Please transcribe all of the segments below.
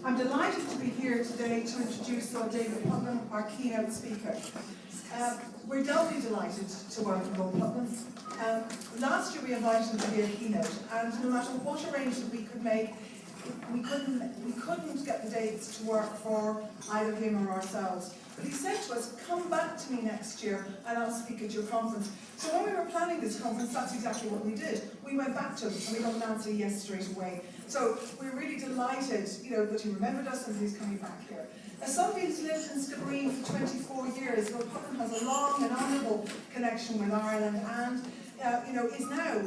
I'm delighted to be here today to introduce David Puttnam, our keynote speaker. We're doubly delighted to welcome Lord Puttnam. Last year we invited him to be a keynote, and no matter what arrangement we could make, we couldn't get the dates to work for either him or ourselves. But he said to us, come back to me next year and I'll speak at your conference. So when we were planning this conference, that's exactly what we did. We went back to him and we got an answer yes straight away. So we're really delighted, that he remembered us and he's coming back here. As somebody who's lived in Skibbereen for 24 years, Lord Puttnam has a long and honourable connection with Ireland and is now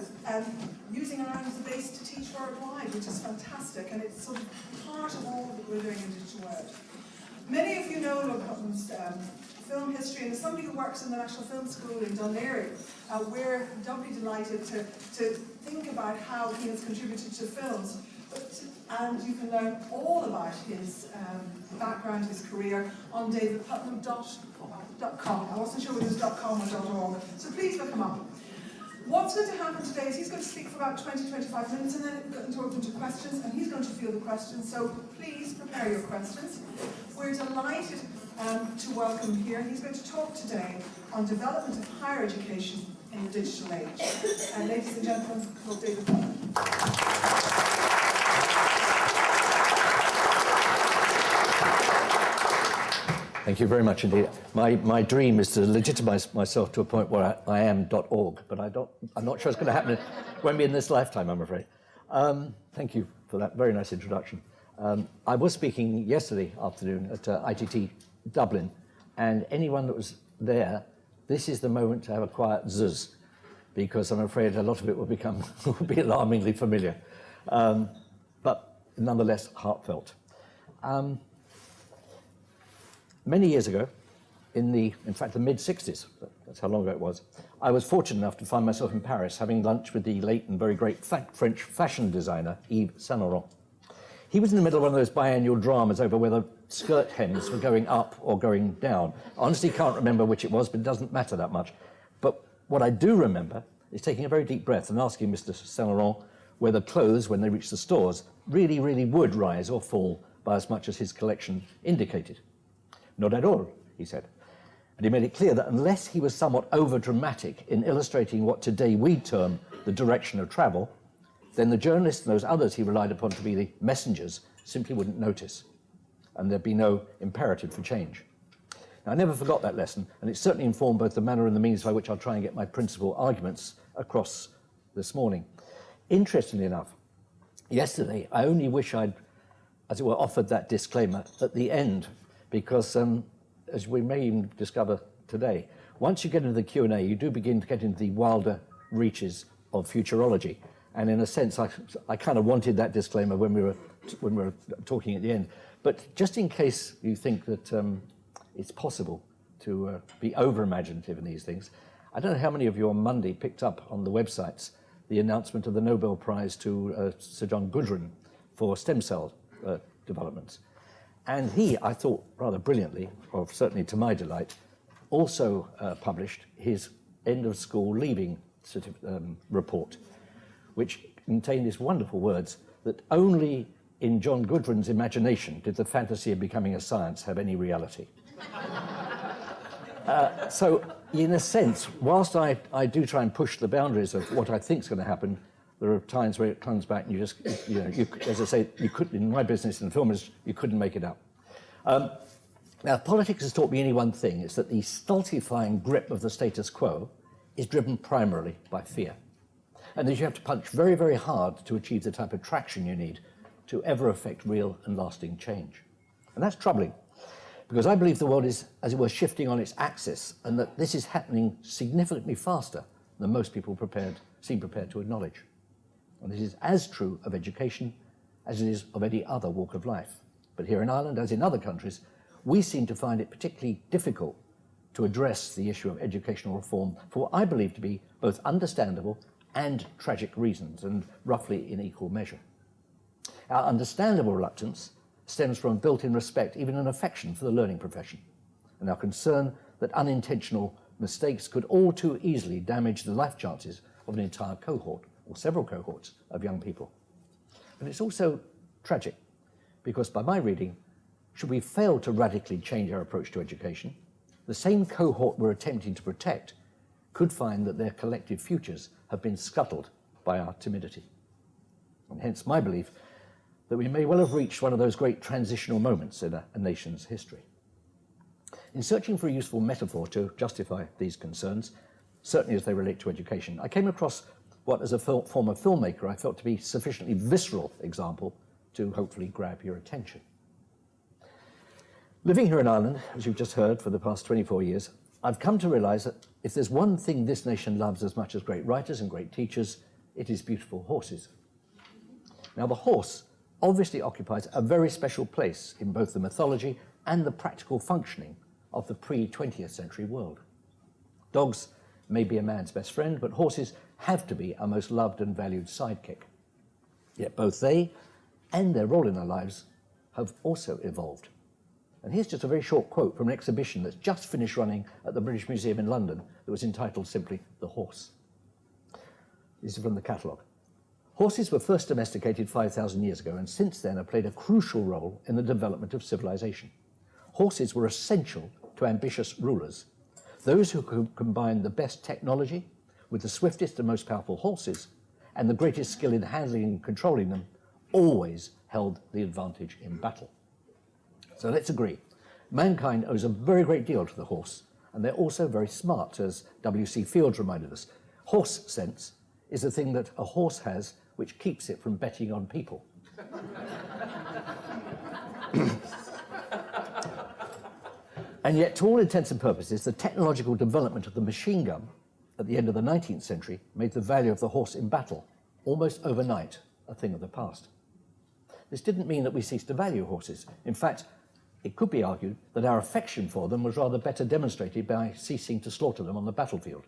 using Ireland as a base to teach worldwide, which is fantastic, and it's sort of part of all that we're doing in Digital World. Many of you know Lord Puttnam's film history, and as somebody who works in the National Film School in Dún Laoghaire, we're doubly delighted to think about how he has contributed to films. And you can learn all about his background, his career, on davidputtnam.com. I wasn't sure whether it was .com or .org, so please look him up. What's going to happen today is he's going to speak for about 20-25 minutes and then we're going to open to questions, and he's going to field the questions, so please prepare your questions. We're delighted to welcome him here. He's going to talk today on development of higher education in the digital age. And ladies and gentlemen, Lord David Puttnam. Thank you very much indeed. My dream is to legitimize myself to a point where I am .org, but I'm not sure it's going to happen. It won't be in this lifetime, I'm afraid. Thank you for that very nice introduction. I was speaking yesterday afternoon at ITT Dublin, and anyone that was there, this is the moment to have a quiet zuzz, because I'm afraid a lot of it will be alarmingly familiar, but nonetheless heartfelt. Many years ago, in fact the mid-60s, that's how long ago it was, I was fortunate enough to find myself in Paris having lunch with the late and very great French fashion designer, Yves Saint Laurent. He was in the middle of one of those biannual dramas over whether skirt hems were going up or going down. I honestly can't remember which it was, but it doesn't matter that much. But what I do remember is taking a very deep breath and asking Mr. Saint Laurent whether clothes, when they reached the stores, really, really would rise or fall by as much as his collection indicated. Not at all, he said. And he made it clear that unless he was somewhat over-dramatic in illustrating what today we term the direction of travel, then the journalists and those others he relied upon to be the messengers simply wouldn't notice, and there'd be no imperative for change. Now, I never forgot that lesson, and it certainly informed both the manner and the means by which I'll try and get my principal arguments across this morning. Interestingly enough, yesterday, I only wish I'd, as it were, offered that disclaimer at the end, because as we may even discover today, once you get into the Q&A, you do begin to get into the wilder reaches of futurology. And in a sense, I kind of wanted that disclaimer when we were talking at the end. But just in case you think that it's possible to be over-imaginative in these things, I don't know how many of you on Monday picked up on the websites the announcement of the Nobel Prize to Sir John Gudrun for stem cell developments. And he, I thought rather brilliantly, or certainly to my delight, also published his end of school leaving report, which contained these wonderful words that only in John Gudrun's imagination did the fantasy of becoming a science have any reality. So in a sense, whilst I do try and push the boundaries of what I think is going to happen, there are times where it comes back and you just, as I say, you couldn't, in my business in the film industry, you couldn't make it up. Now, if politics has taught me any one thing, it's that the stultifying grip of the status quo is driven primarily by fear. And that you have to punch very, very hard to achieve the type of traction you need to ever affect real and lasting change. And that's troubling, because I believe the world is, as it were, shifting on its axis, and that this is happening significantly faster than most people seem prepared to acknowledge. And this is as true of education as it is of any other walk of life. But here in Ireland, as in other countries, we seem to find it particularly difficult to address the issue of educational reform for what I believe to be both understandable and tragic reasons, and roughly in equal measure. Our understandable reluctance stems from a built-in respect, even an affection for the learning profession, and our concern that unintentional mistakes could all too easily damage the life chances of an entire cohort, or several cohorts, of young people. But it's also tragic, because by my reading, should we fail to radically change our approach to education, the same cohort we're attempting to protect could find that their collective futures have been scuttled by our timidity. And hence my belief that we may well have reached one of those great transitional moments in a nation's history. In searching for a useful metaphor to justify these concerns, certainly as they relate to education, I came across what, as a former filmmaker, I felt to be sufficiently visceral example to hopefully grab your attention. Living here in Ireland, as you've just heard, for the past 24 years, I've come to realise that if there's one thing this nation loves as much as great writers and great teachers, it is beautiful horses. Now, the horse obviously occupies a very special place in both the mythology and the practical functioning of the pre-20th century world. Dogs may be a man's best friend, but horses have to be our most loved and valued sidekick. Yet both they and their role in our lives have also evolved. And here's just a very short quote from an exhibition that's just finished running at the British Museum in London that was entitled simply The Horse. This is from the catalogue. Horses were first domesticated 5,000 years ago, and since then have played a crucial role in the development of civilization. Horses were essential to ambitious rulers. Those who could combine the best technology with the swiftest and most powerful horses and the greatest skill in handling and controlling them always held the advantage in battle. So let's agree, mankind owes a very great deal to the horse, and they're also very smart, as W.C. Fields reminded us. Horse sense is the thing that a horse has which keeps it from betting on people. And yet, to all intents and purposes, the technological development of the machine gun at the end of the 19th century made the value of the horse in battle almost overnight a thing of the past. This didn't mean that we ceased to value horses. In fact, it could be argued that our affection for them was rather better demonstrated by ceasing to slaughter them on the battlefield.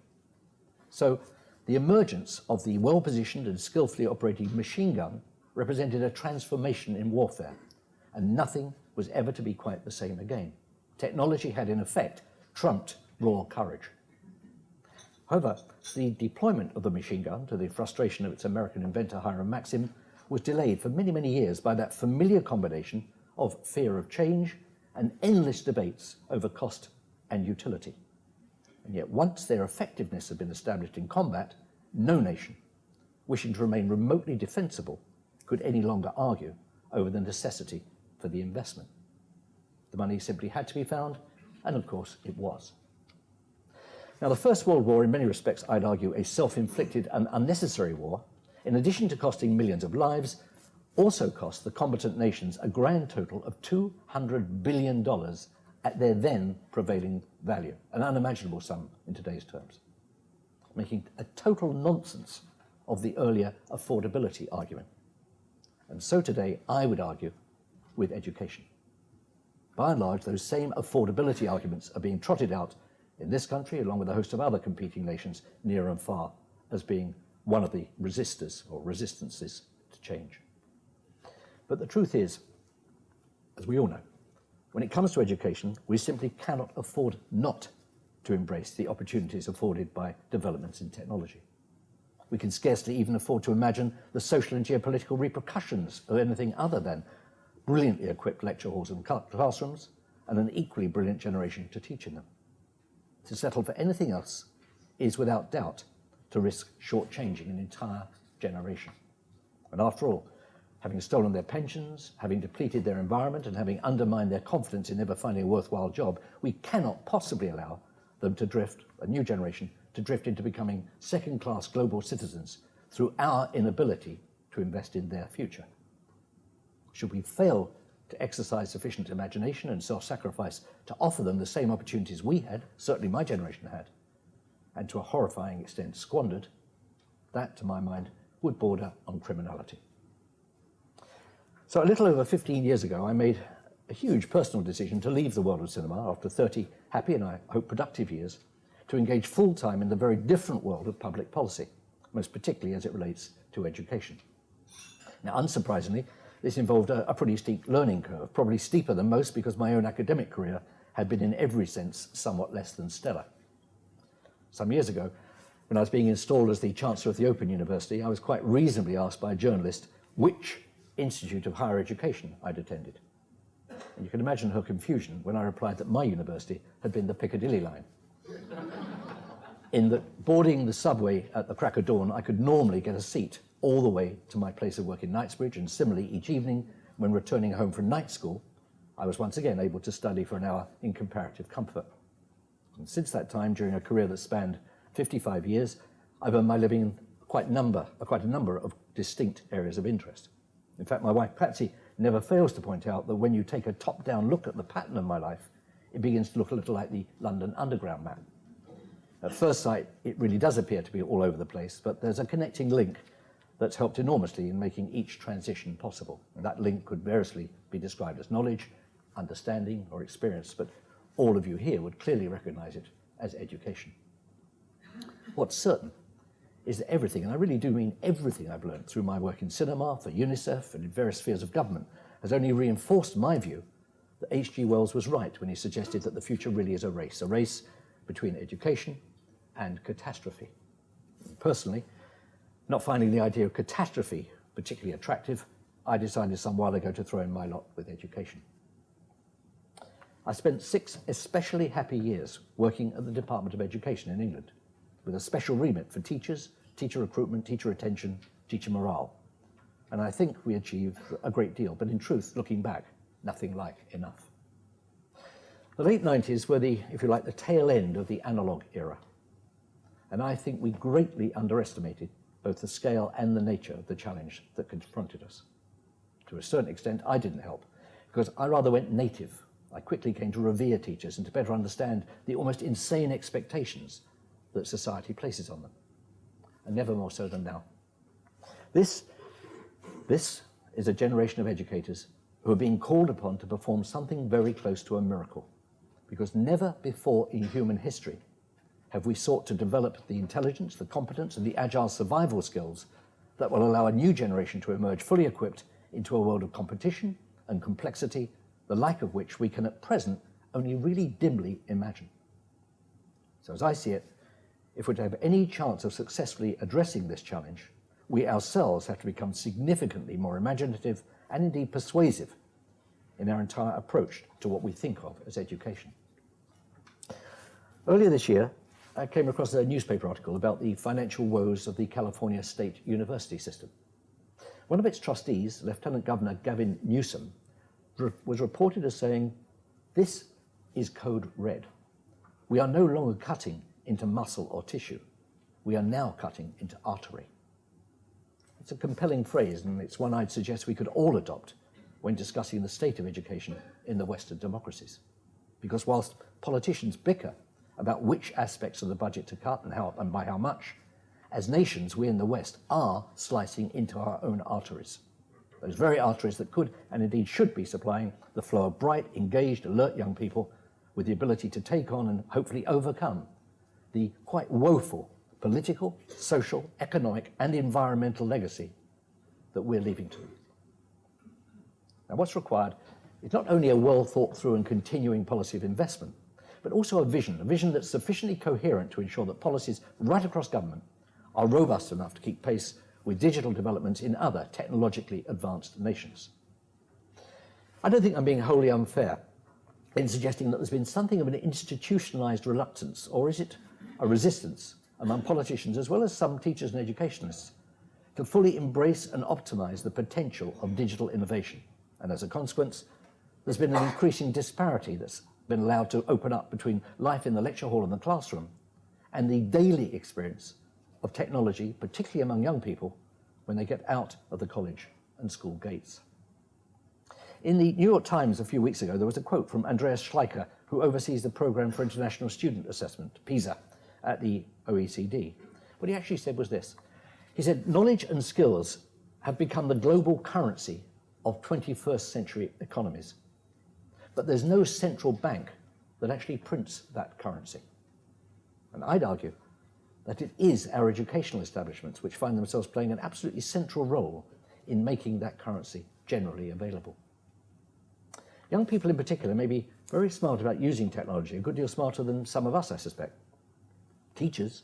So the emergence of the well-positioned and skillfully operating machine gun represented a transformation in warfare, and nothing was ever to be quite the same again. Technology had, in effect, trumped raw courage. However, the deployment of the machine gun, to the frustration of its American inventor Hiram Maxim, was delayed for many, many years by that familiar combination of fear of change and endless debates over cost and utility. And yet, once their effectiveness had been established in combat, no nation, wishing to remain remotely defensible, could any longer argue over the necessity for the investment. The money simply had to be found, and of course it was. Now, the First World War, in many respects, I'd argue, a self-inflicted and unnecessary war, in addition to costing millions of lives, also cost the combatant nations a grand total of $200 billion at their then prevailing value, an unimaginable sum in today's terms, making a total nonsense of the earlier affordability argument. And so today, I would argue, with education. By and large, those same affordability arguments are being trotted out in this country, along with a host of other competing nations near and far, as being one of the resistors or resistances to change. But the truth is, as we all know, when it comes to education, we simply cannot afford not to embrace the opportunities afforded by developments in technology. We can scarcely even afford to imagine the social and geopolitical repercussions of anything other than brilliantly equipped lecture halls and classrooms and an equally brilliant generation to teach in them. To settle for anything else is, without doubt, to risk shortchanging an entire generation. And after all, having stolen their pensions, having depleted their environment, and having undermined their confidence in never finding a worthwhile job, we cannot possibly allow them to drift, a new generation, to drift into becoming second-class global citizens through our inability to invest in their future. Should we fail to exercise sufficient imagination and self-sacrifice to offer them the same opportunities we had, certainly my generation had, and to a horrifying extent squandered, that, to my mind, would border on criminality. So a little over 15 years ago, I made a huge personal decision to leave the world of cinema after 30 happy and I hope productive years, to engage full-time in the very different world of public policy, most particularly as it relates to education. Now, unsurprisingly, this involved a pretty steep learning curve, probably steeper than most because my own academic career had been in every sense somewhat less than stellar. Some years ago, when I was being installed as the Chancellor of the Open University, I was quite reasonably asked by a journalist which Institute of Higher Education I'd attended. And you can imagine her confusion when I replied that my university had been the Piccadilly line. In that boarding the subway at the crack of dawn, I could normally get a seat all the way to my place of work in Knightsbridge, and similarly each evening when returning home from night school, I was once again able to study for an hour in comparative comfort. And since that time, during a career that spanned 55 years, I've earned my living in quite a number of distinct areas of interest. In fact, my wife Patsy never fails to point out that when you take a top-down look at the pattern of my life, it begins to look a little like the London Underground map. At first sight, it really does appear to be all over the place, but there's a connecting link that's helped enormously in making each transition possible. And that link could variously be described as knowledge, understanding, or experience, but all of you here would clearly recognize it as education. What's certain is that everything, and I really do mean everything I've learned through my work in cinema, for UNICEF, and in various spheres of government, has only reinforced my view that H.G. Wells was right when he suggested that the future really is a race between education and catastrophe. Personally, not finding the idea of catastrophe particularly attractive, I decided some while ago to throw in my lot with education. I spent 6 especially happy years working at the Department of Education in England, with a special remit for teachers, teacher recruitment, teacher retention, teacher morale. And I think we achieved a great deal, but in truth, looking back, nothing like enough. The late 90s were the, if you like, the tail end of the analog era. And I think we greatly underestimated both the scale and the nature of the challenge that confronted us. To a certain extent, I didn't help, because I rather went native. I quickly came to revere teachers and to better understand the almost insane expectations that society places on them, and never more so than now. This is a generation of educators who are being called upon to perform something very close to a miracle, because never before in human history have we sought to develop the intelligence, the competence, and the agile survival skills that will allow a new generation to emerge fully equipped into a world of competition and complexity, the like of which we can at present only really dimly imagine. So as I see it, if we're to have any chance of successfully addressing this challenge, we ourselves have to become significantly more imaginative and indeed persuasive in our entire approach to what we think of as education. Earlier this year, I came across a newspaper article about the financial woes of the California State University system. One of its trustees, Lieutenant Governor Gavin Newsom, was reported as saying, "This is code red. We are no longer cutting into muscle or tissue. We are now cutting into artery." It's a compelling phrase, and it's one I'd suggest we could all adopt when discussing the state of education in the Western democracies. Because whilst politicians bicker about which aspects of the budget to cut and how and by how much, as nations, we in the West are slicing into our own arteries. Those very arteries that could and indeed should be supplying the flow of bright, engaged, alert young people with the ability to take on and hopefully overcome the quite woeful political, social, economic, and environmental legacy that we're leaving to them. Now, what's required is not only a well thought through and continuing policy of investment, but also a vision that's sufficiently coherent to ensure that policies right across government are robust enough to keep pace with digital developments in other technologically advanced nations. I don't think I'm being wholly unfair in suggesting that there's been something of an institutionalized reluctance, or is it a resistance, among politicians as well as some teachers and educationalists, to fully embrace and optimize the potential of digital innovation. And as a consequence, there's been an increasing disparity that's been allowed to open up between life in the lecture hall and the classroom and the daily experience of technology, particularly among young people, when they get out of the college and school gates. In the New York Times a few weeks ago, there was a quote from Andreas Schleicher, who oversees the Program for International Student Assessment, PISA, at the OECD. What he actually said was this. He said, "Knowledge and skills have become the global currency of 21st century economies. But there's no central bank that actually prints that currency." And I'd argue that it is our educational establishments which find themselves playing an absolutely central role in making that currency generally available. Young people in particular may be very smart about using technology, a good deal smarter than some of us, I suspect. Teachers,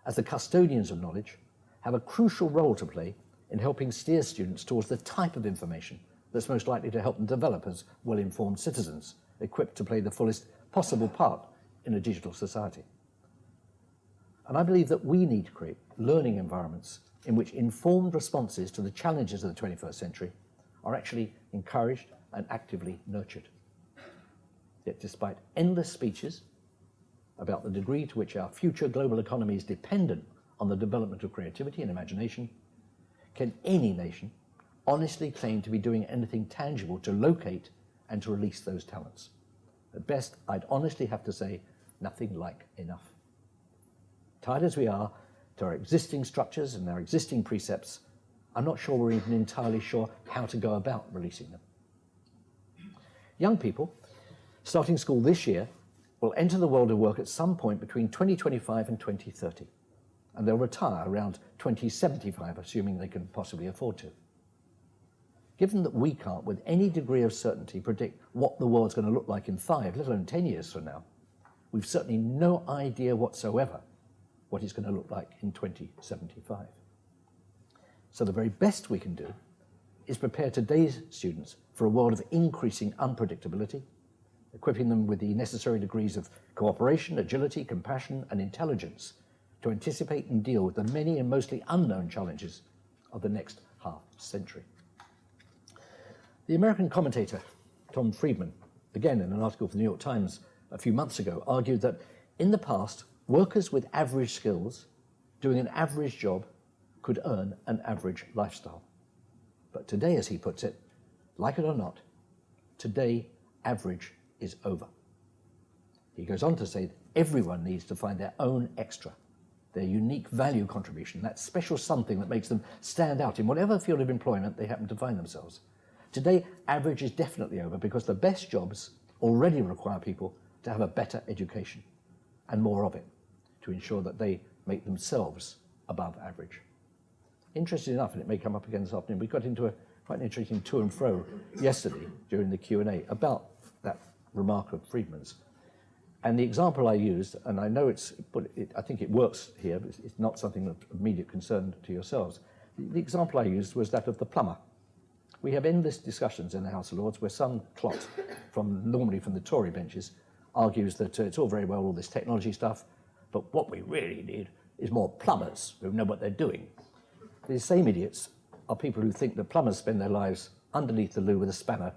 as the custodians of knowledge, have a crucial role to play in helping steer students towards the type of information that's most likely to help them develop as well-informed citizens, equipped to play the fullest possible part in a digital society. And I believe that we need to create learning environments in which informed responses to the challenges of the 21st century are actually encouraged and actively nurtured. Yet despite endless speeches about the degree to which our future global economy is dependent on the development of creativity and imagination, can any nation honestly claim to be doing anything tangible to locate and to release those talents? At best, I'd honestly have to say, nothing like enough. Tied as we are to our existing structures and our existing precepts, I'm not sure we're even entirely sure how to go about releasing them. Young people starting school this year will enter the world of work at some point between 2025 and 2030, and they'll retire around 2075, assuming they can possibly afford to. Given that we can't, with any degree of certainty, predict what the world's going to look like in 5, let alone 10 years from now, we've certainly no idea whatsoever what it's going to look like in 2075. So the very best we can do is prepare today's students for a world of increasing unpredictability, equipping them with the necessary degrees of cooperation, agility, compassion, and intelligence to anticipate and deal with the many and mostly unknown challenges of the next half-century. The American commentator, Tom Friedman, again in an article for the New York Times a few months ago, argued that in the past, workers with average skills doing an average job could earn an average lifestyle. But today, as he puts it, like it or not, today average is over. He goes on to say that everyone needs to find their own extra, their unique value contribution, that special something that makes them stand out in whatever field of employment they happen to find themselves. Today, average is definitely over because the best jobs already require people to have a better education and more of it to ensure that they make themselves above average. Interesting enough, and it may come up again this afternoon, we got into quite an interesting to and fro yesterday during the Q&A about that remark of Friedman's. And the example I used, and I know I think it works here, but it's not something of immediate concern to yourselves. The example I used was that of the plumber. We have endless discussions in the House of Lords where some clot, normally from the Tory benches, argues that it's all very well, all this technology stuff, but what we really need is more plumbers who know what they're doing. These same idiots are people who think that plumbers spend their lives underneath the loo with a spanner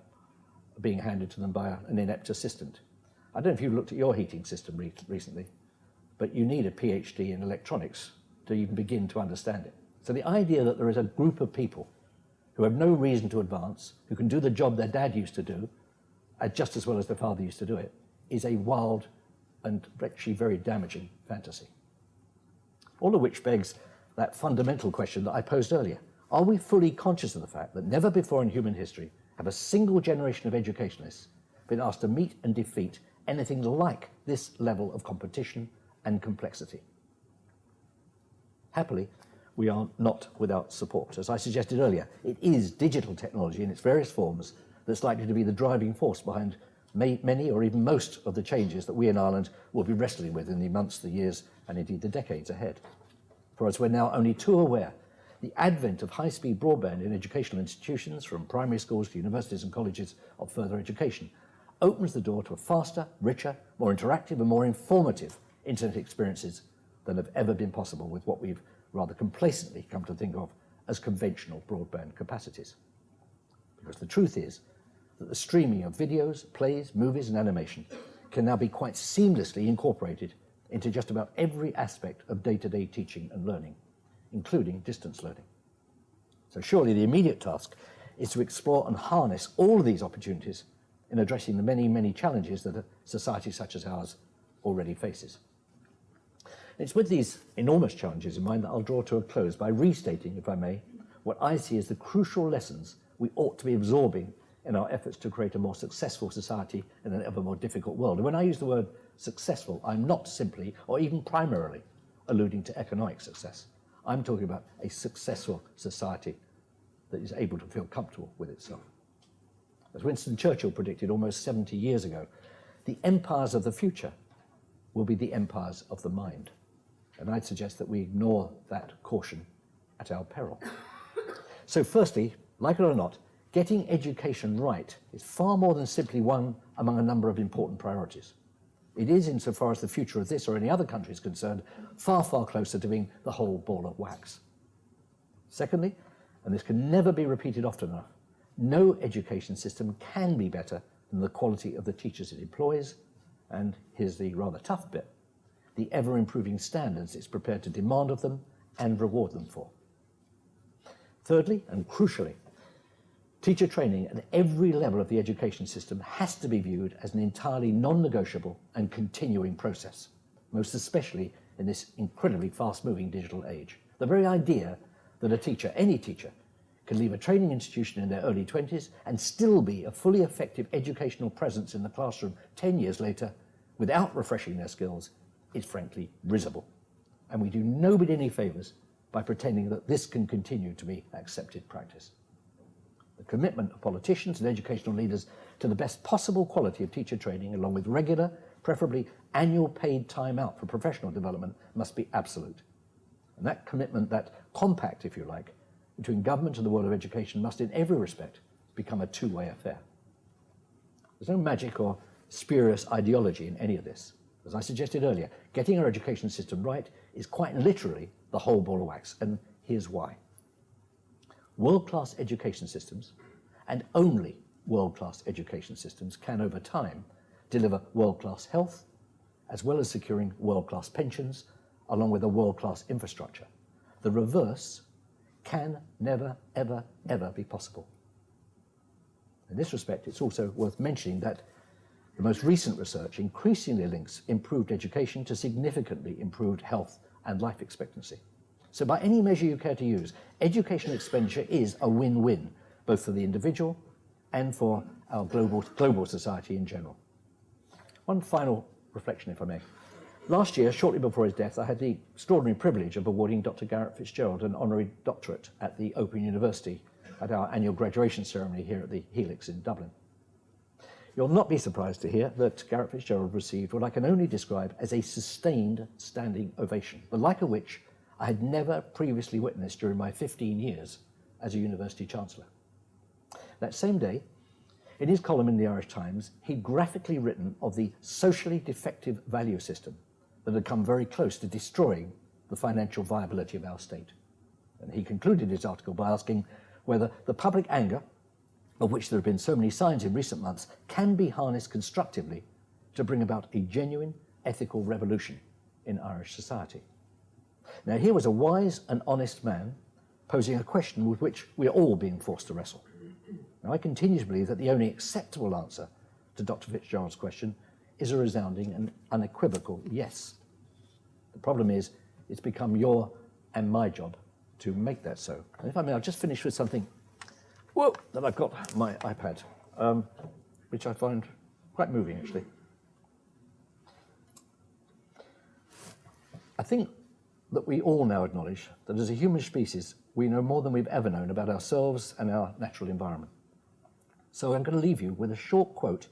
being handed to them by an inept assistant. I don't know if you've looked at your heating system recently, but you need a PhD in electronics to even begin to understand it. So the idea that there is a group of people who have no reason to advance, who can do the job their dad used to do, just as well as their father used to do it, is a wild and actually very damaging fantasy. All of which begs that fundamental question that I posed earlier. Are we fully conscious of the fact that never before in human history have a single generation of educationalists been asked to meet and defeat anything like this level of competition and complexity? Happily, we are not without support. As I suggested earlier, it is digital technology in its various forms that's likely to be the driving force behind many or even most of the changes that we in Ireland will be wrestling with in the months, the years, and indeed the decades ahead. For as we're now only too aware, the advent of high-speed broadband in educational institutions, from primary schools to universities and colleges of further education, opens the door to a faster, richer, more interactive and more informative internet experiences than have ever been possible with what we've rather complacently come to think of as conventional broadband capacities. Because the truth is that the streaming of videos, plays, movies and animation can now be quite seamlessly incorporated into just about every aspect of day-to-day teaching and learning, including distance learning. So surely the immediate task is to explore and harness all of these opportunities in addressing the many, many challenges that a society such as ours already faces. It's with these enormous challenges in mind that I'll draw to a close by restating, if I may, what I see as the crucial lessons we ought to be absorbing in our efforts to create a more successful society in an ever more difficult world. And when I use the word successful, I'm not simply or even primarily alluding to economic success. I'm talking about a successful society that is able to feel comfortable with itself. As Winston Churchill predicted almost 70 years ago, the empires of the future will be the empires of the mind. And I'd suggest that we ignore that caution at our peril. So firstly, like it or not, getting education right is far more than simply one among a number of important priorities. It is, insofar as the future of this or any other country is concerned, far, far closer to being the whole ball of wax. Secondly, and this can never be repeated often enough, no education system can be better than the quality of the teachers it employs, and here's the rather tough bit, the ever-improving standards it's prepared to demand of them and reward them for. Thirdly, and crucially, teacher training at every level of the education system has to be viewed as an entirely non-negotiable and continuing process, most especially in this incredibly fast-moving digital age. The very idea that a teacher, any teacher, can leave a training institution in their early 20s and still be a fully effective educational presence in the classroom 10 years later without refreshing their skills is frankly risible. And we do nobody any favours by pretending that this can continue to be accepted practice. The commitment of politicians and educational leaders to the best possible quality of teacher training, along with regular, preferably annual paid time out for professional development, must be absolute. And that commitment, that compact, if you like, between government and the world of education must in every respect become a two-way affair. There's no magic or spurious ideology in any of this. As I suggested earlier, getting our education system right is quite literally the whole ball of wax, and here's why. World-class education systems, and only world-class education systems, can over time deliver world-class health, as well as securing world-class pensions, along with a world-class infrastructure. The reverse can never, ever, ever be possible. In this respect, it's also worth mentioning that the most recent research increasingly links improved education to significantly improved health and life expectancy. So by any measure you care to use, education expenditure is a win-win, both for the individual and for our global society in general. One final reflection, if I may. Last year, shortly before his death, I had the extraordinary privilege of awarding Dr. Garrett Fitzgerald an honorary doctorate at the Open University at our annual graduation ceremony here at the Helix in Dublin. You'll not be surprised to hear that Garrett Fitzgerald received what I can only describe as a sustained standing ovation, the like of which I had never previously witnessed during my 15 years as a university chancellor. That same day, in his column in the Irish Times, he'd graphically written of the socially defective value system that had come very close to destroying the financial viability of our state. And he concluded his article by asking whether the public anger, of which there have been so many signs in recent months, can be harnessed constructively to bring about a genuine ethical revolution in Irish society. Now, here was a wise and honest man posing a question with which we are all being forced to wrestle. Now, I continue to believe that the only acceptable answer to Dr. Fitzgerald's question is a resounding and unequivocal yes. The problem is, it's become your and my job to make that so. And if I may, I'll just finish with something that I've got on my iPad, which I find quite moving, actually. I think that we all now acknowledge that as a human species, we know more than we've ever known about ourselves and our natural environment. So I'm going to leave you with a short quote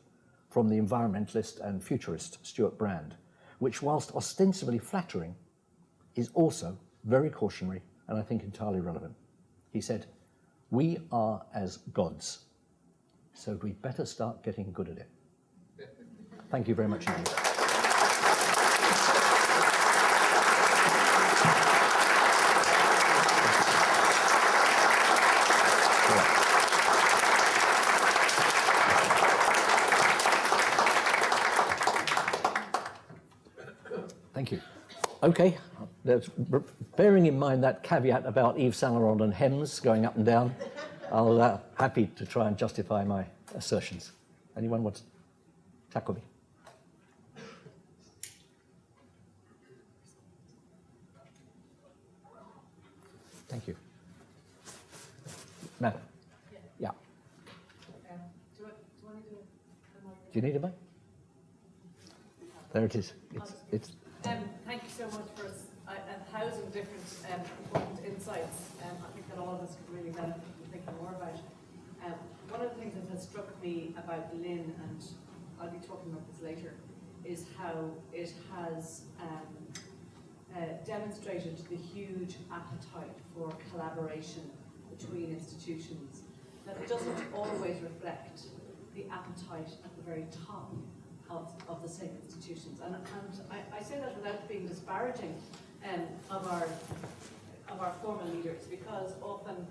from the environmentalist and futurist Stuart Brand, which, whilst ostensibly flattering, is also very cautionary and I think entirely relevant. He said, "We are as gods, so we'd better start getting good at it." Thank you very much indeed. Thank you. Okay, bearing in mind that caveat about Yves Saint Laurent and hems going up and down, I'll happy to try and justify my assertions. Anyone want to tackle me? Thank you. Matt? Yeah. Do you need a mic? There it is. It's thank you so much for a thousand different important insights. I think that all of us could really benefit from thinking more about. One of the things that has struck me about Lynn, and I'll be talking about this later, is how it has demonstrated the huge appetite for collaboration between institutions that doesn't always reflect the appetite at the very top of the same institutions. And I say that without being disparaging of our former leaders, because often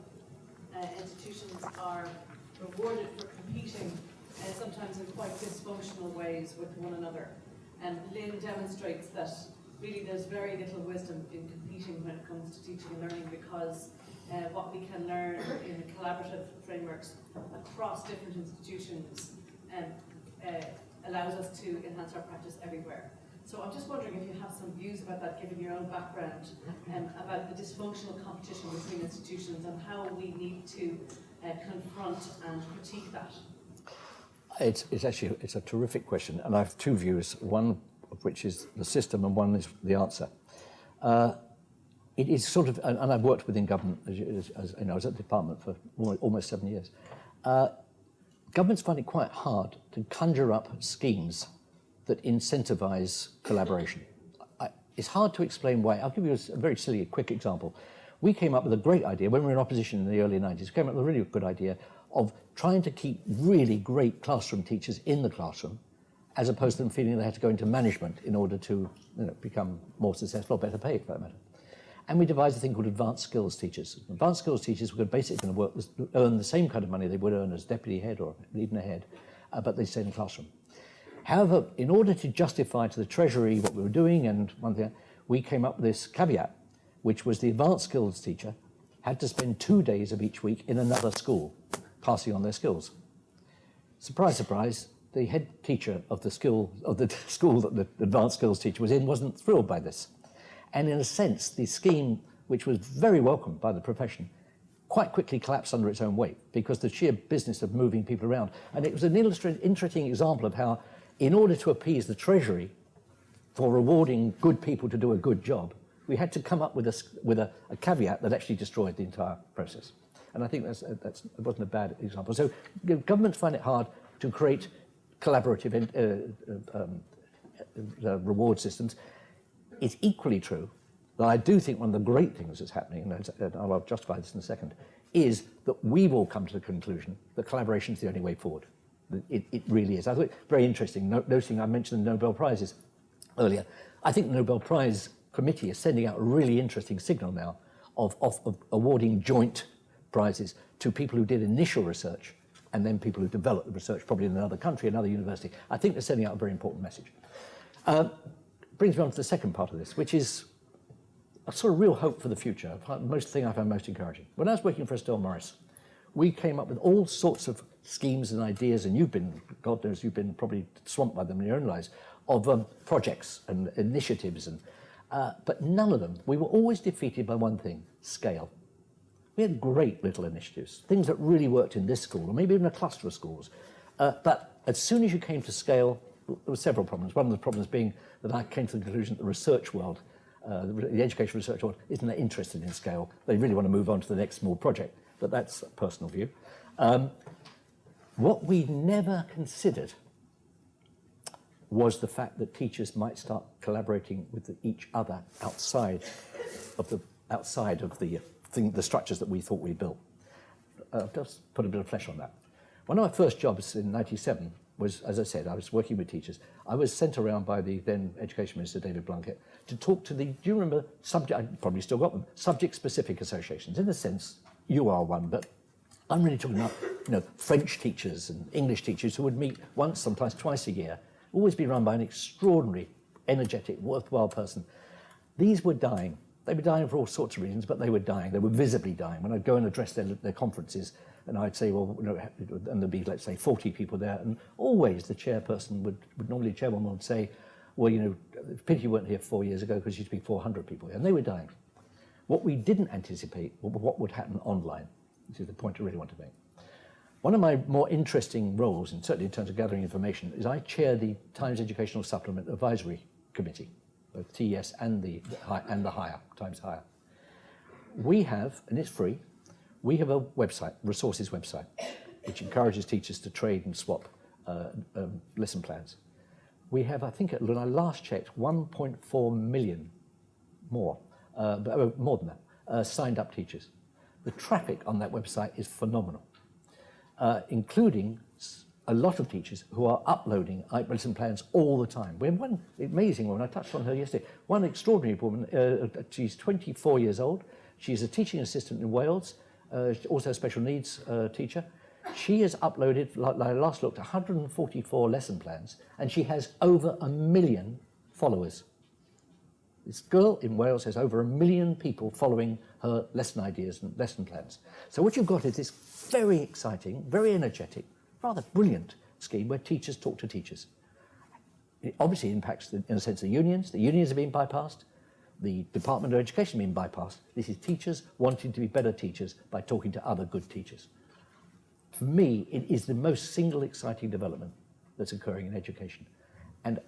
institutions are rewarded for competing sometimes in quite dysfunctional ways with one another. And Lynn demonstrates that really there's very little wisdom in competing when it comes to teaching and learning, because what we can learn in collaborative frameworks across different institutions allows us to enhance our practice everywhere. So I'm just wondering if you have some views about that, given your own background, about the dysfunctional competition between institutions and how we need to confront and critique that. It's actually a terrific question, and I have two views, one of which is the system and one is the answer. It is sort of, and I've worked within government, as you know, I was at the department for almost 7 years. Governments find it quite hard to conjure up schemes that incentivize collaboration. It's hard to explain why. I'll give you a very silly, quick example. We came up with a great idea when we were in opposition in the early 90s. We came up with a really good idea of trying to keep really great classroom teachers in the classroom, as opposed to them feeling they had to go into management in order to become more successful or better paid, for that matter. And we devised a thing called advanced skills teachers. Advanced skills teachers were basically going to earn the same kind of money they would earn as deputy head or even a head, but they stay in the classroom. However, in order to justify to the Treasury what we were doing, and one thing, we came up with this caveat, which was the advanced skills teacher had to spend 2 days of each week in another school, passing on their skills. Surprise, surprise, the head teacher of the school that the advanced skills teacher was in wasn't thrilled by this. And in a sense, the scheme, which was very welcomed by the profession, quite quickly collapsed under its own weight because the sheer business of moving people around. And it was an interesting example of how, in order to appease the Treasury for rewarding good people to do a good job, we had to come up with a caveat that actually destroyed the entire process. And I think it wasn't a bad example. So governments find it hard to create collaborative reward systems. It's equally true that I do think one of the great things that's happening, and I'll justify this in a second, is that we've all come to the conclusion that collaboration is the only way forward. It really is. I thought it very interesting, noticing I mentioned the Nobel Prizes earlier. I think the Nobel Prize Committee is sending out a really interesting signal now of awarding joint prizes to people who did initial research and then people who developed the research, probably in another country, another university. I think they're sending out a very important message. Brings me on to the second part of this, which is a sort of real hope for the future, most thing I found most encouraging. When I was working for Estelle Morris, we came up with all sorts of schemes and ideas, and you've been, God knows, you've been probably swamped by them in your own lives, of projects and initiatives, but none of them, we were always defeated by one thing: scale. We had great little initiatives, things that really worked in this school, or maybe even a cluster of schools, but as soon as you came to scale, there were several problems. One of the problems being that I came to the conclusion that the research world, the education research world, isn't that interested in scale. They really want to move on to the next small project, but that's a personal view. What we never considered was the fact that teachers might start collaborating with each other outside of the structures that we thought we built. Just put a bit of flesh on that. One of my first jobs in '97 was, as I said, I was working with teachers. I was sent around by the then Education Minister, David Blunkett, to talk to do you remember, I probably still got them, subject-specific associations. In a sense, you are one, but I'm really talking about, French teachers and English teachers who would meet once, sometimes twice a year, always be run by an extraordinary, energetic, worthwhile person. These were dying. They were dying for all sorts of reasons, but they were dying. They were visibly dying. When I'd go and address their conferences, and I'd say, and there'd be, let's say, 40 people there, and always the chairperson chairwoman would say, well, pity you weren't here 4 years ago because you used to be 400 people here, and they were dying. What we didn't anticipate was what would happen online. This is the point I really want to make. One of my more interesting roles, and certainly in terms of gathering information, is I chair the Times Educational Supplement Advisory Committee, both TES and the Higher, Times Higher. We have, and it's free, we have a website, resources website, which encourages teachers to trade and swap lesson plans. We have, I think, when I last checked, 1.4 million more than that, signed up teachers. The traffic on that website is phenomenal, including a lot of teachers who are uploading lesson plans all the time. We have one amazing woman, I touched on her yesterday, one extraordinary woman, she's 24 years old, she's a teaching assistant in Wales, also a special needs teacher. She has uploaded, like I last looked, 144 lesson plans, and she has over 1 million followers. This girl in Wales has over 1 million people following her lesson ideas and lesson plans. So what you've got is this very exciting, very energetic, rather brilliant scheme where teachers talk to teachers. It obviously impacts, in a sense, the unions. The unions are being bypassed. The Department of Education being bypassed. This is teachers wanting to be better teachers by talking to other good teachers. For me, it is the most single exciting development that's occurring in education. And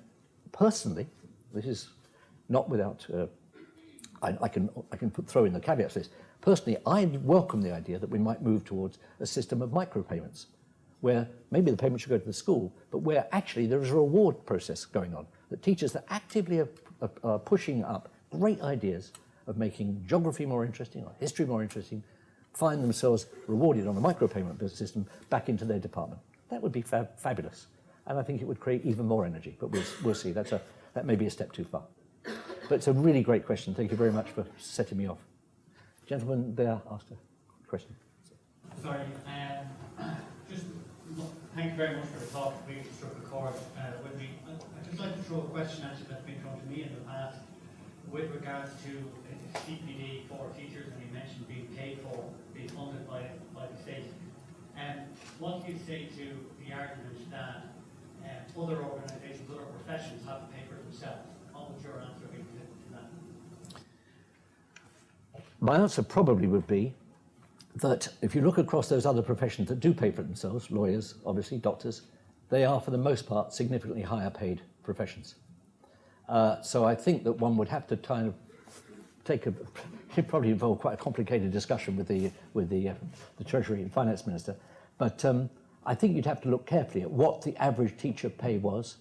personally, this is not without, I can throw in the caveats to this. Personally, I welcome the idea that we might move towards a system of micropayments, where maybe the payment should go to the school, but where actually there is a reward process going on, that teachers that actively are pushing up great ideas of making geography more interesting or history more interesting find themselves rewarded on a micropayment system back into their department. That would be fabulous. And I think it would create even more energy, but we'll see. That may be a step too far. But it's a really great question. Thank you very much for setting me off. Gentleman there asked a question. Sorry, just thank you very much for the talk. It really struck a chord with me. I'd just like to throw a question actually that's been thrown to me in the past with regards to CPD for teachers, and you mentioned being paid for, being funded by the state. What do you say to the argument that other organisations, other professions have to pay for themselves? What would your answer be to that? My answer probably would be that if you look across those other professions that do pay for themselves, lawyers, obviously, doctors, they are for the most part significantly higher paid professions. So I think that one would have to kind of it'd probably involve quite a complicated discussion with the Treasury and Finance Minister, but I think you'd have to look carefully at what the average teacher pay was,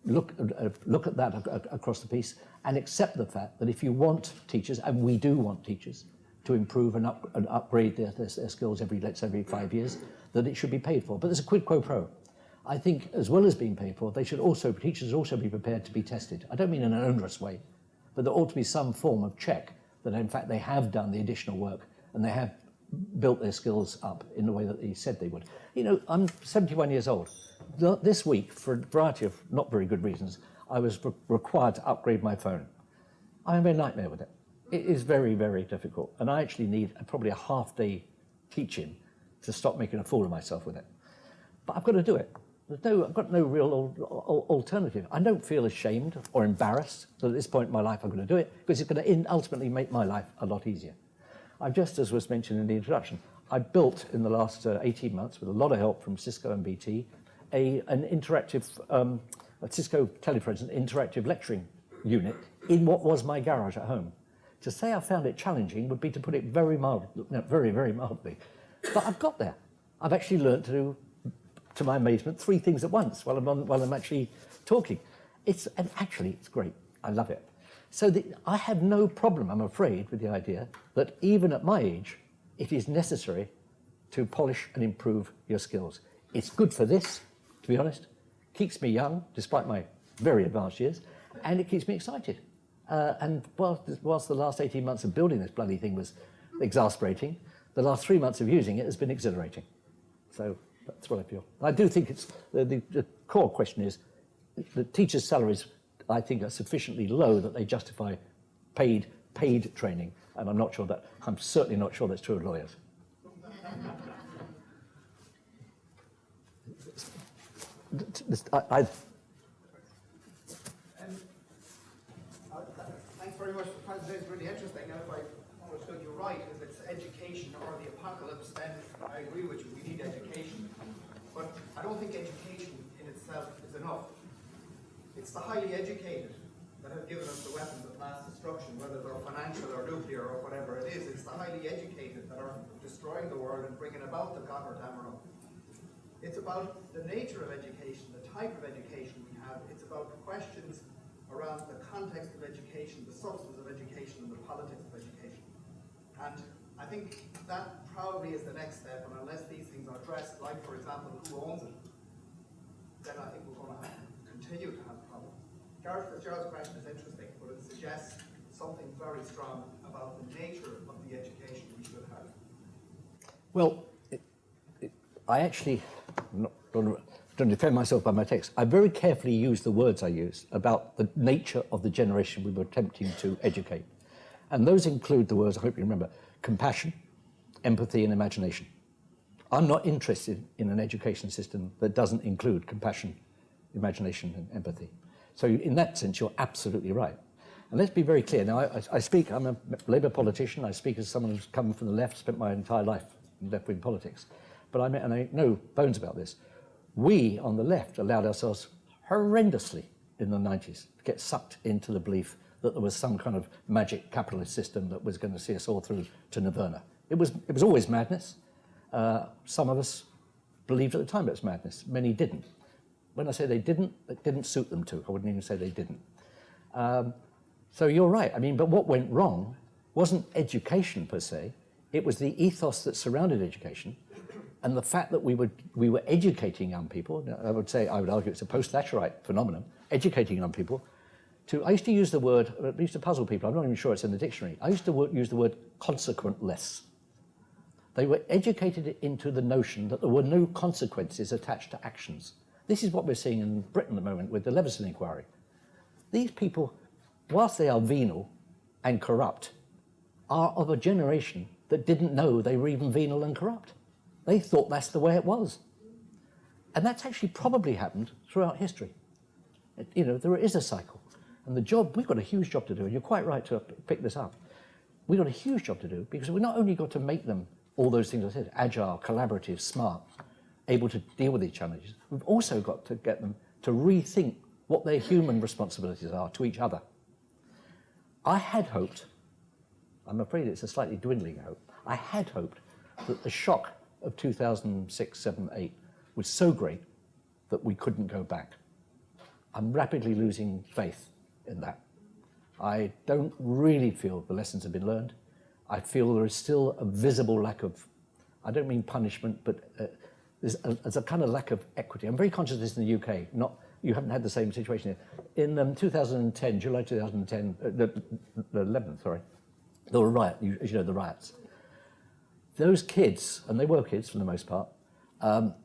look at that across the piece, and accept the fact that if you want teachers, and we do want teachers, to improve and upgrade their skills every 5 years, that it should be paid for. But there's a quid pro quo. I think as well as being paid for, teachers also be prepared to be tested. I don't mean in an onerous way, but there ought to be some form of check that in fact they have done the additional work and they have built their skills up in the way that they said they would. You know, I'm 71 years old. This week, for a variety of not very good reasons, I was required to upgrade my phone. I have a nightmare with it. It is very, very difficult. And I actually need probably a half-day teaching to stop making a fool of myself with it. But I've got to do it. I've got no real alternative. I don't feel ashamed or embarrassed that at this point in my life I'm going to do it, because it's going to ultimately make my life a lot easier. I've just, as was mentioned in the introduction, I built in the last 18 months, with a lot of help from Cisco and BT, an interactive, Cisco Telepresence, an interactive lecturing unit in what was my garage at home. To say I found it challenging would be to put it very very mildly. But I've got there. I've actually learned to do, to my amazement, 3 things at once while I'm actually talking. It's great. I love it. So I have no problem, I'm afraid, with the idea that even at my age, it is necessary to polish and improve your skills. It's good for this, to be honest. Keeps me young, despite my very advanced years, and it keeps me excited. And whilst the last 18 months of building this bloody thing was exasperating, the last 3 months of using it has been exhilarating. So that's what I feel. I do think it's the core question is the teachers' salaries, I think, are sufficiently low that they justify paid training, and I'm certainly not sure that's true of lawyers. Thanks very much for the presentation. It's really interesting. And if I understood you right, if it's education or the apocalypse, then I agree with you. We need education. But I don't think education in itself is enough. It's the highly educated that have given us the weapons of mass destruction, whether they're financial or nuclear or whatever it is. It's the highly educated that are destroying the world and bringing about the Gotthardammerung. It's about the nature of education, the type of education we have. It's about the questions around the context of education, the substance of education, and the politics of education. And I think that probably is the next step, and unless these things are addressed, like for example, who owns it, then I think we're going to continue to have problems. Gareth Fitzgerald's question is interesting, but it suggests something very strong about the nature of the education we should have. Well, I actually, don't defend myself by my text, I very carefully used the words I used about the nature of the generation we were attempting to educate. And those include the words, I hope you remember, compassion, empathy, and imagination. I'm not interested in an education system that doesn't include compassion, imagination, and empathy. So in that sense, you're absolutely right. And let's be very clear. Now, I speak, I'm a Labour politician. I speak as someone who's come from the left, spent my entire life in left-wing politics. But I make no bones about this. We, on the left, allowed ourselves horrendously in the 90s to get sucked into the belief that there was some kind of magic capitalist system that was going to see us all through to nirvana. It was always madness. Some of us believed at the time it was madness. Many didn't. When I say they didn't, it didn't suit them to. I wouldn't even say they didn't. So you're right. I mean, but what went wrong wasn't education per se. It was the ethos that surrounded education, and the fact that we were educating young people. I would argue it's a post-Thatcherite phenomenon. Educating young people I used to use the word. It used to puzzle people. I'm not even sure it's in the dictionary. I used to use the word consequentless. They were educated into the notion that there were no consequences attached to actions. This is what we're seeing in Britain at the moment with the Leveson inquiry. These people, whilst they are venal and corrupt, are of a generation that didn't know they were even venal and corrupt. They thought that's the way it was. And that's actually probably happened throughout history. There is a cycle. And we've got a huge job to do, and you're quite right to pick this up. We've got a huge job to do because we've not only got to make them all those things I said, agile, collaborative, smart, able to deal with these challenges, we've also got to get them to rethink what their human responsibilities are to each other. I had hoped, I'm afraid it's a slightly dwindling hope, I had hoped that the shock of 2006, 7, 8 was so great that we couldn't go back. I'm rapidly losing faith in that. I don't really feel the lessons have been learned. I feel there is still a visible lack of, I don't mean punishment, but there's a kind of lack of equity. I'm very conscious of this in the UK. You haven't had the same situation here. In 2010, July 2010, the 11th, sorry, there were riots, as you know, the riots. Those kids, and they were kids for the most part,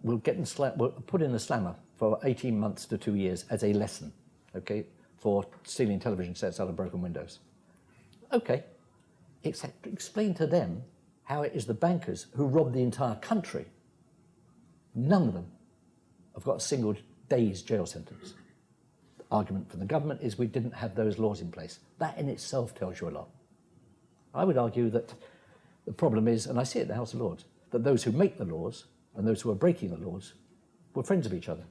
were put in the slammer for 18 months to 2 years as a lesson, okay, for stealing television sets out of broken windows. Okay, explain to them how it is the bankers who robbed the entire country, none of them have got a single day's jail sentence. The argument from the government is we didn't have those laws in place. That in itself tells you a lot. I would argue that the problem is, and I see it in the House of Lords, that those who make the laws and those who are breaking the laws were friends of each other.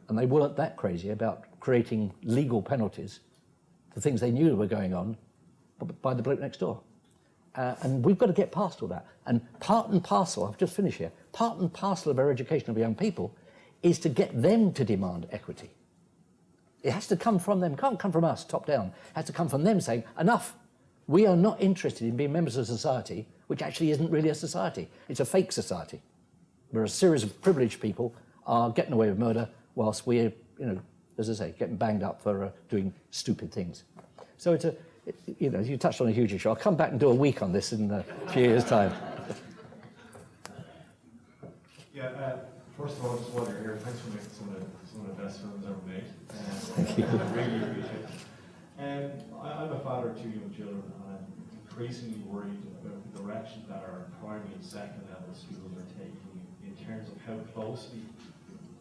And they weren't that crazy about creating legal penalties for things they knew were going on by the bloke next door. And we've got to get past all that. And part and parcel, I've just finished here, part and parcel of our education of young people is to get them to demand equity. It has to come from them. It can't come from us, top down. It has to come from them saying, enough. We are not interested in being members of society, which actually isn't really a society. It's a fake society, where a series of privileged people are getting away with murder whilst we're, as I say, getting banged up for doing stupid things. So it's you touched on a huge issue. I'll come back and do a week on this in a few years' time. First of all, just while you're here, thanks for making some of the best films ever made. Thank you. I really appreciate it. I'm a father of 2 young children, and I'm increasingly worried about the direction that our primary and second level schools are taking in terms of how closely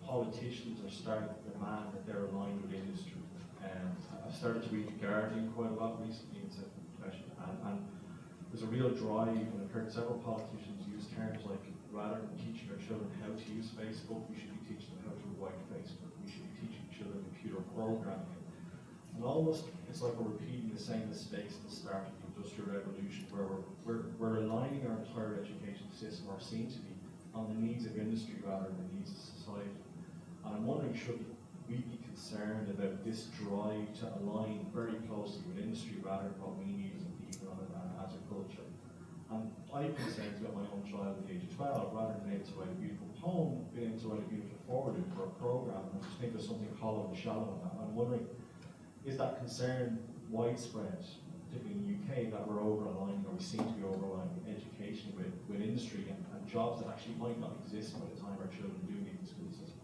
politicians are starting to demand that they're aligned with industry. I've started to read The Guardian quite a lot recently in the profession, and there's a real drive, and I've heard several politicians use terms like, rather than teaching our children how to use Facebook, we should be teaching them how to avoid Facebook. We should be teaching children computer programming. And almost, it's like we're repeating the same mistakes at the start of the Industrial Revolution, where we're aligning our entire education system, or seem to be, on the needs of industry rather than the needs of society. And I'm wondering, should we be concerned about this drive to align very closely with industry rather than what we need as a people and as a culture? And I have concerns about my own child at the age of 12, rather than able to write a beautiful poem, being able to write a beautiful forward for a program. And I just think there's something hollow and shallow in that. I'm wondering, is that concern widespread, particularly in the UK, that we're over-aligning, or we seem to be over-aligning education with industry and jobs that actually might not exist by the time our children do leave the school system?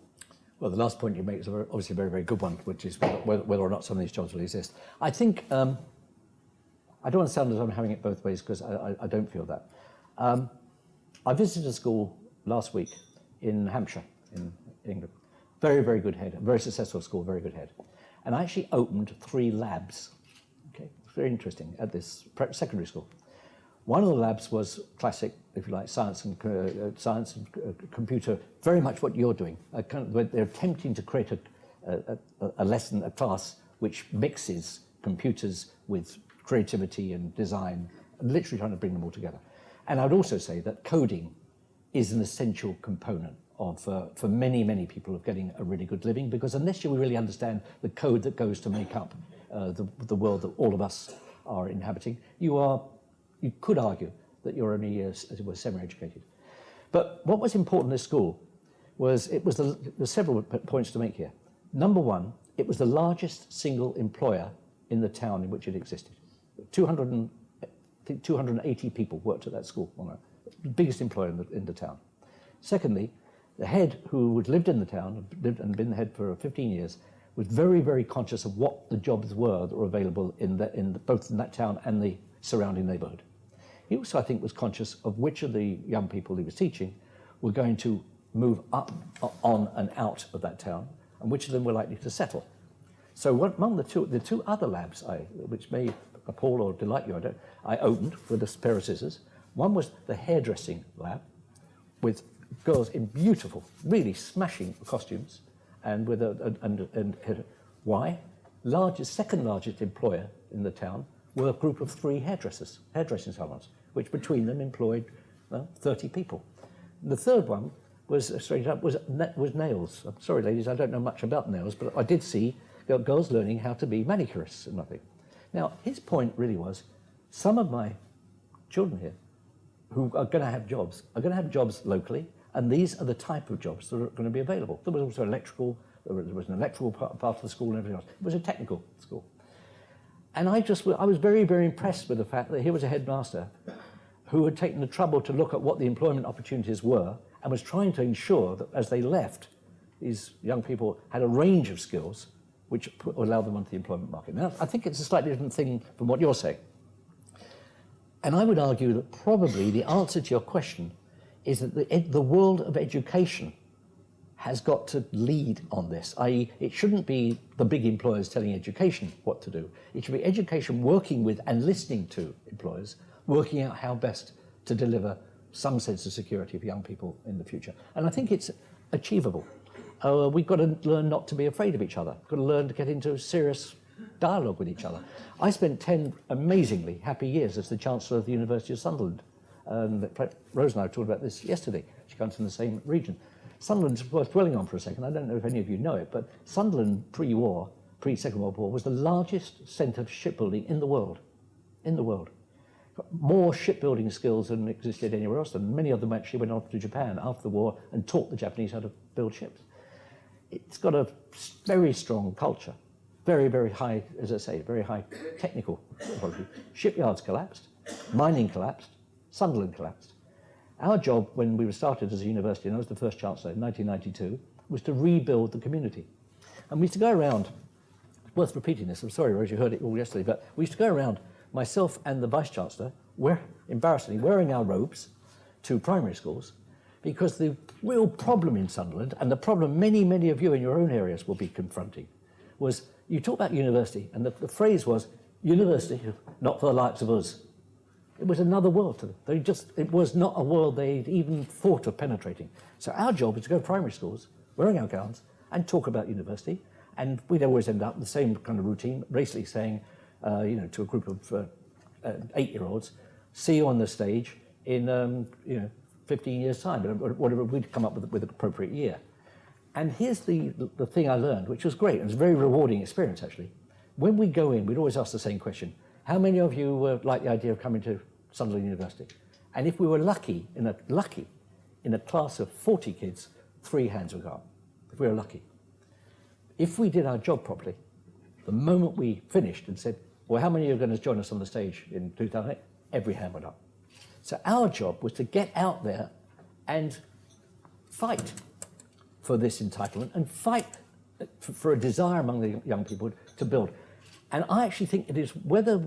Well, the last point you make is obviously a very, very good one, which is whether or not some of these jobs will exist. I think, I don't want to sound as I'm having it both ways, because I don't feel that. I visited a school last week in Hampshire, in England. Very, very good head, a very successful school, very good head. And I actually opened 3 labs, okay, very interesting, at this secondary school. One of the labs was classic, if you like, science and computer, very much what you're doing. They're attempting to create a lesson, a class, which mixes computers with creativity and design, and literally trying to bring them all together. And I'd also say that coding is an essential component of, for many, many people, of getting a really good living, because unless you really understand the code that goes to make up the world that all of us are inhabiting, you could argue that you're only, as it were, semi-educated. But what was important in this school was, there's several points to make here. Number one, it was the largest single employer in the town in which it existed. 280 people worked at that school, the biggest employer in the town. Secondly, the head, who had lived in the town, and been the head for 15 years, was very, very conscious of what the jobs were that were available both in that town and the surrounding neighbourhood. He also, I think, was conscious of which of the young people he was teaching were going to move up, on and out of that town, and which of them were likely to settle. So among the two other labs, which may appall or delight you, I opened with a pair of scissors. One was the hairdressing lab, with girls in beautiful, really smashing costumes, and with why? Second largest employer in the town were a group of 3 hairdressing salons, which between them employed 30 people. The third one was, straight up, was nails. I'm sorry, ladies, I don't know much about nails, but I did see girls learning how to be manicurists and nothing. Now, his point really was, some of my children here who are going to have jobs are going to have jobs locally, and these are the type of jobs that are going to be available. There was also electrical, there was an electrical part of the school and everything else. It was a technical school. And I was very, very impressed with the fact that here was a headmaster who had taken the trouble to look at what the employment opportunities were, and was trying to ensure that as they left, these young people had a range of skills which allowed them onto the employment market. Now, I think it's a slightly different thing from what you're saying. And I would argue that probably the answer to your question is that the world of education has got to lead on this, i.e. it shouldn't be the big employers telling education what to do. It should be education working with and listening to employers, working out how best to deliver some sense of security for young people in the future. And I think it's achievable. We've got to learn not to be afraid of each other. We've got to learn to get into serious dialogue with each other. I spent 10 amazingly happy years as the Chancellor of the University of Sunderland. Rose and I talked about this yesterday. She comes from the same region. Sunderland's worth dwelling on for a second. I don't know if any of you know it, but Sunderland pre-war, pre-Second World War, was the largest centre of shipbuilding in the world. In the world. Got more shipbuilding skills than existed anywhere else, and many of them actually went off to Japan after the war and taught the Japanese how to build ships. It's got a very strong culture, very, very high, as I say, very high technical quality. Shipyards collapsed, mining collapsed, Sunderland collapsed. Our job when we were started as a university, and I was the first chancellor in 1992, was to rebuild the community. And we used to go around, it's worth repeating this, I'm sorry Rose, you heard it all yesterday, but we used to go around, myself and the vice chancellor, embarrassingly wearing our robes to primary schools, because the real problem in Sunderland, and the problem many, many of you in your own areas will be confronting, was you talk about university, and the phrase was, university, not for the likes of us. It was another world to them. It was not a world they'd even thought of penetrating. So our job is to go to primary schools, wearing our gowns, and talk about university. And we'd always end up with the same kind of routine, basically saying, to a group of 8-year-olds, see you on the stage in, 15 years' time, whatever we'd come up with an appropriate year. And here's the thing I learned, which was great, and it was a very rewarding experience, actually. When we go in, we'd always ask the same question. How many of you like the idea of coming to Sunderland University? And if we were lucky in a class of 40 kids, 3 hands would go up, if we were lucky. If we did our job properly, the moment we finished and said, well, how many are going to join us on the stage in 2008? Every hand went up. So our job was to get out there and fight for this entitlement and fight for a desire among the young people to build. And I actually think it is, whether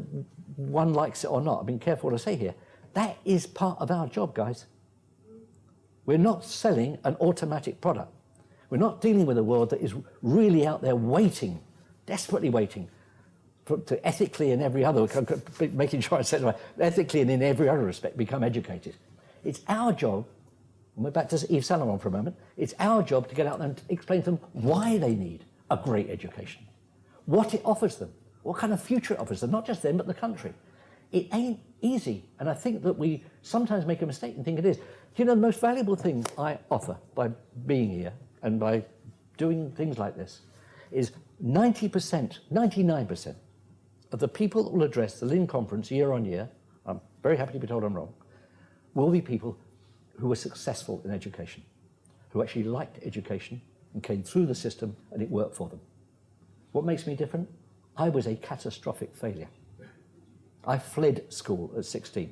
one likes it or not, I've been careful what I say here, that is part of our job, guys. We're not selling an automatic product. We're not dealing with a world that is really out there waiting, desperately waiting, to ethically and every other, making sure I said it right, ethically and in every other respect, become educated. It's our job, and we're back to Yves Salomon for a moment, it's our job to get out there and explain to them why they need a great education, what it offers them, what kind of future it offers them, not just them, but the country. It ain't easy, and I think that we sometimes make a mistake and think it is. You know, the most valuable thing I offer by being here and by doing things like this is 90%, 99% of the people that will address the Lynn conference year on year, I'm very happy to be told I'm wrong, will be people who were successful in education, who actually liked education and came through the system and it worked for them. What makes me different? I was a catastrophic failure. I fled school at 16,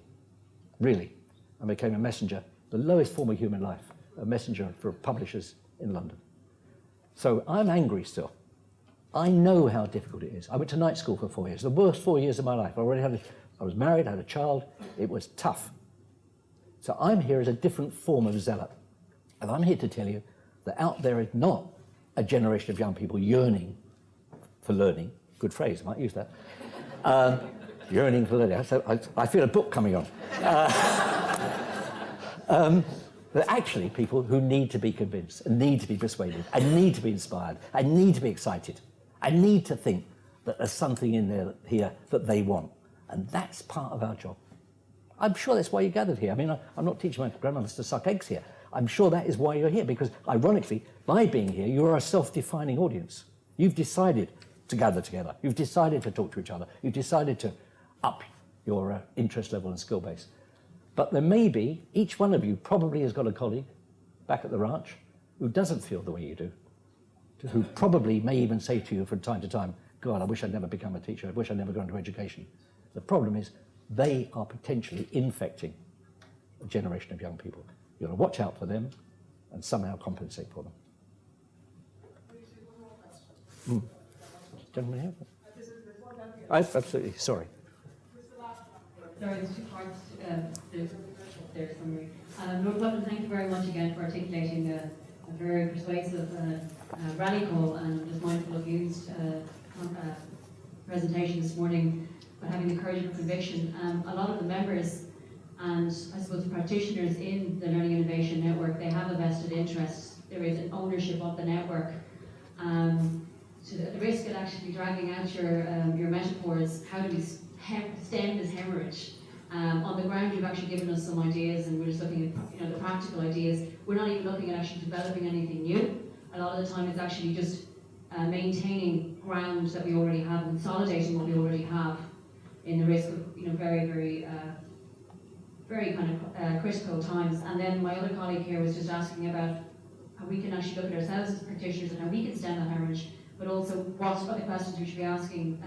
really. I became a messenger, the lowest form of human life, a messenger for publishers in London. So I'm angry still. I know how difficult it is. I went to night school for 4 years, the worst 4 years of my life. I was married, I had a child. It was tough. So I'm here as a different form of zealot. And I'm here to tell you that out there is not a generation of young people yearning for learning. Good phrase, I might use that. Yearning for learning. So I feel a book coming on. But actually people who need to be convinced and need to be persuaded and need to be inspired and need to be excited and need to think that there's something in there here that they want. And that's part of our job. I'm sure that's why you gathered here. I mean, I'm not teaching my grandmothers to suck eggs here. I'm sure that is why you're here, because ironically, by being here, you're a self-defining audience. You've decided to gather together. You've decided to talk to each other. You've decided to up your interest level and skill base. But there may be, each one of you probably has got a colleague back at the ranch who doesn't feel the way you do, who probably may even say to you from time to time, God, I wish I'd never become a teacher. I wish I'd never gone into education. The problem is they are potentially infecting a generation of young people. You've got to watch out for them and somehow compensate for them. Gentleman here? Absolutely, sorry. Sorry, there's 2 parts there summary. Lord Puttnam, thank you very much again for articulating a very persuasive rally call, and just mindful of Hugh's presentation this morning, but having the courage and conviction. A lot of the members and I suppose the practitioners in the Learning Innovation Network, they have a vested interest. There is an ownership of the network. So the risk of actually dragging out your metaphors, how do we stem this hemorrhage? On the ground, you've actually given us some ideas, and we're just looking at the practical ideas. We're not even looking at actually developing anything new. A lot of the time, it's actually just maintaining ground that we already have, and consolidating what we already have, in the risk of very kind of critical times. And then my other colleague here was just asking about how we can actually look at ourselves as practitioners and how we can stem that hemorrhage, but also what other questions we should be asking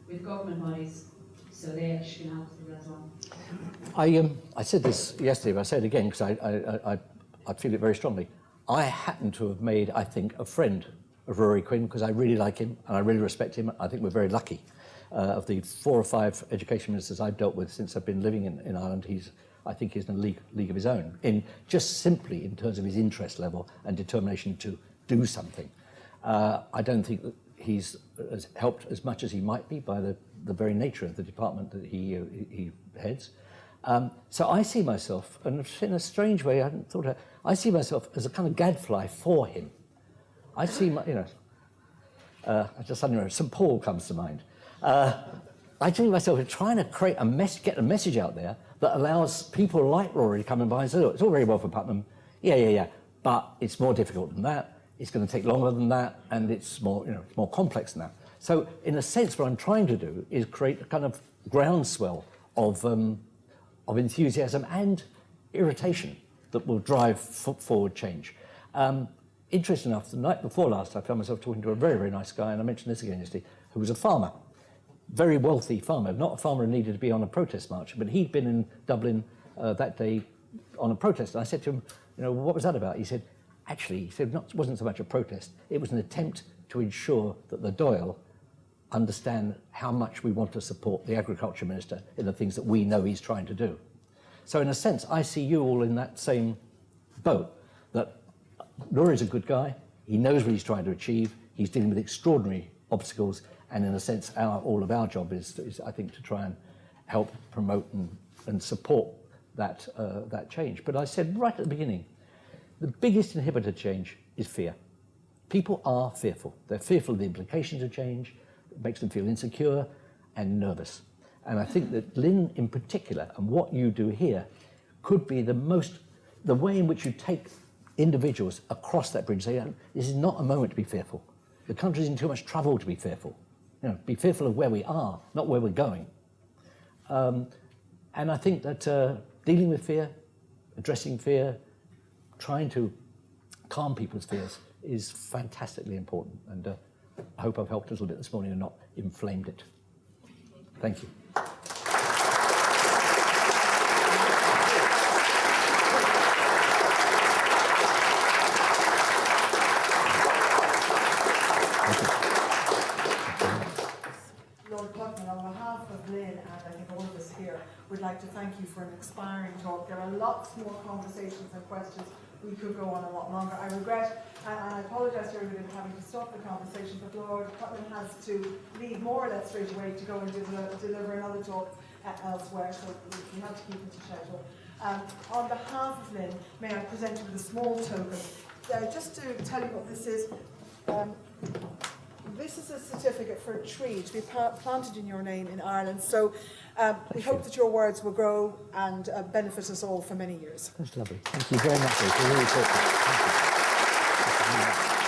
with government bodies, so they actually can help us do that as well. I said this yesterday, but I say it again because I feel it very strongly. I happen to have made, I think, a friend of Rory Quinn because I really like him and I really respect him. I think we're very lucky. Of the 4 or 5 education ministers I've dealt with since I've been living in Ireland, I think he's in a league of his own, in just simply in terms of his interest level and determination to do something. I don't think that he's helped as much as he might be by the very nature of the department that he heads. So I see myself, and in a strange way, I hadn't thought of it, I see myself as a kind of gadfly for him. I see I just suddenly remember, St. Paul comes to mind. I see myself as trying to create get a message out there that allows people like Rory to come and buy and say, look, it's all very well for Puttnam, yeah, but it's more difficult than that, it's going to take longer than that, and it's more, it's more complex than that. So in a sense, what I'm trying to do is create a kind of groundswell of of enthusiasm and irritation that will drive forward change. Interesting enough, the night before last, I found myself talking to a very, very nice guy, and I mentioned this again yesterday, who was a farmer, very wealthy farmer, not a farmer who needed to be on a protest march, but he'd been in Dublin that day on a protest. And I said to him, you know, what was that about? He said, actually, it wasn't so much a protest, it was an attempt to ensure that the Dáil understand how much we want to support the agriculture minister in the things that we know he's trying to do. So in a sense, I see you all in that same boat, that Nury's a good guy, he knows what he's trying to achieve, he's dealing with extraordinary obstacles, and in a sense, all of our job is I think, to try and help promote and support that change. But I said right at the beginning, the biggest inhibitor to change is fear. People are fearful. They're fearful of the implications of change. It makes them feel insecure and nervous. And I think that Lynn in particular, and what you do here, could be the way in which you take individuals across that bridge, say, this is not a moment to be fearful. The country's in too much trouble to be fearful. You know, be fearful of where we are, not where we're going. And I think that dealing with fear, addressing fear, trying to calm people's fears is fantastically important. And I hope I've helped a little bit this morning and not inflamed it. Thank you. Lord Puttnam, on behalf of Lynn and I think all of us here, would like to thank you for an inspiring talk. There are lots more conversations and questions. We could go on a lot longer. I regret, and I apologise to everybody for having to stop the conversation, but Lord Puttnam has to leave more or less straight away to go and deliver another talk elsewhere, so we have to keep him to schedule. On behalf of Lynn, may I present you with a small token. Just to tell you what this is, this is a certificate for a tree to be planted in your name in Ireland. So we hope that your words will grow and benefit us all for many years. That's lovely. Thank you very much. It's really important. Thank you.